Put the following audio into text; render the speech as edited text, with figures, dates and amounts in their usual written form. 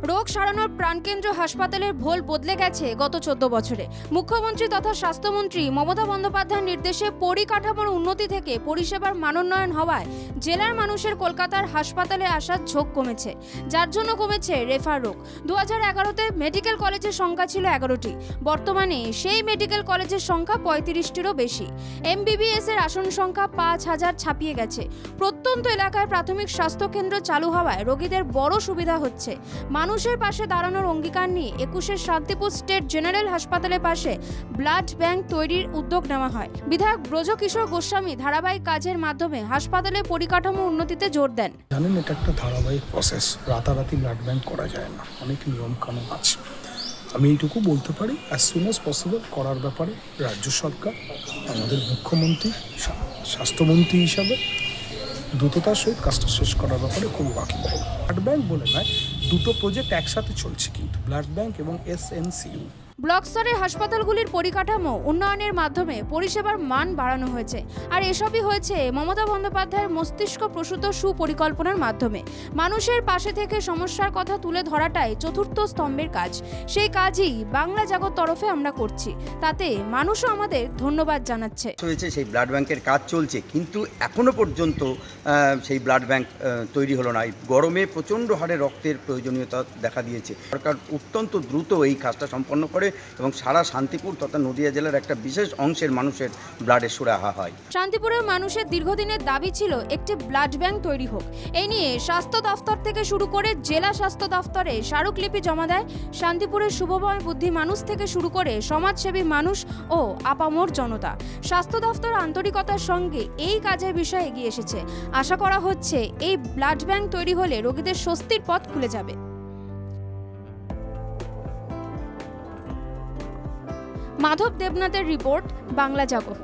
রোগ সারানোর প্রাণকেন্দ্র হাসপাতালের ভোল বদলে গেছে গত 14 বছরে। মুখ্যমন্ত্রী তথা স্বাস্থ্যমন্ত্রী মমতা বন্দ্যোপাধ্যায়ের নির্দেশে পরিকাঠামোর উন্নতি থেকে পরিষেবার মানোন্নয়ন হওয়ায় জেলার মানুষের কলকাতার হাসপাতালে আসার ঝোঁক কমেছে, যার জন্য কমেছে রেফার রোগ। 2011-তে মেডিকেল কলেজের সংখ্যা ছিল 11টি, বর্তমানে সেই মেডিকেল কলেজের সংখ্যা 35টিরও বেশি। MBBS এর আসন সংখ্যা 5000 ছাপিয়ে গেছে। প্রত্যন্ত এলাকায় প্রাথমিক স্বাস্থ্যকেন্দ্র চালু হওয়ায় রোগীদের বড় সুবিধা হচ্ছে। মানুষের পাশে দাঁড়ানোর অঙ্গীকার নিয়ে 21-এর শান্তিপুর স্টেট জেনারেল হাসপাতালের পাশে ব্লাড ব্যাংক তৈরির উদ্যোগ নেওয়া হয়। বিধায়ক ব্রজকিশোর গোস্বামী ধারাবাহিক কাজের মাধ্যমে হাসপাতালের পরিকাঠামো উন্নতিতে জোর দেন। জানেন, এটা একটা ধারাবাহিক প্রসেস, রাতারাতি ব্লাড ব্যাংক করা যায় না, অনেক নিয়ম কানুন আছে। আমি এইটুকু বলতে পারি, অ্যাজ সুন অ্যাজ পসিবল করার ব্যাপারে রাজ্য সরকার, আমাদের মুখ্যমন্ত্রী, স্বাস্থ্যমন্ত্রী হিসাবে দ্রুততার সহিত কাজটা শেষ করার ব্যাপারে খুব বাকি। ব্লাড ব্যাংক বলে নয়, দুটো প্রজেক্ট একসাথে চলছে, কিন্তু ব্লাড ব্যাংক এবং SNCU। ব্লক স্তরের হাসপাতালগুলির পরিকাঠামো উন্নয়নের মাধ্যমে পরিষেবার মান বাড়ানো হয়েছে, আর এসবই হয়েছে মমতা বন্দ্যোপাধ্যায়ের মস্তিষ্ক প্রসূত সুপরিকল্পনার মাধ্যমে। মানুষের পাশে থেকে সমস্যার কথা তুলে ধরাটাই চতুর্থ স্তম্ভের কাজ। সেই কাজই বাংলা জাগত তরফে আমরা করছি, তাতে মানুষও আমাদের ধন্যবাদ জানাচ্ছে। সেই ব্লাড ব্যাংকের কাজ চলছে, কিন্তু এখনো পর্যন্ত সেই ব্লাড ব্যাংক তৈরি হলো না। গরমে প্রচণ্ড হারে রক্তের প্রয়োজনীয়তা দেখা দিয়েছে। সরকার অত্যন্ত দ্রুত এই কাজটা সম্পন্ন করে এবং সারা শান্তিপুর তথা নদিয়া জেলার একটা বিশেষ অংশের মানুষের ব্লাডের সুরাহা হয়। শান্তিপুরের মানুষের দীর্ঘদিনের দাবি ছিল একটি ব্লাড ব্যাংক তৈরি হোক। এই নিয়ে স্বাস্থ্য দফতর থেকে শুরু করে জেলা স্বাস্থ্য দফতরে স্মারকলিপি জমা দেয় শান্তিপুরের শুভময় বুদ্ধি মানুষ থেকে শুরু করে সমাজসেবী মানুষ ও আপামর জনতা। স্বাস্থ্য দফতর আন্তরিকতার সঙ্গে এই কাজের বিষয়ে এগিয়ে এসেছে। আশা করা হচ্ছে এই ব্লাড ব্যাংক তৈরি হলে রোগীদের স্বস্তির পথ খুলে যাবে। মাধব দেবনাথের রিপোর্ট, বাংলা জাগো।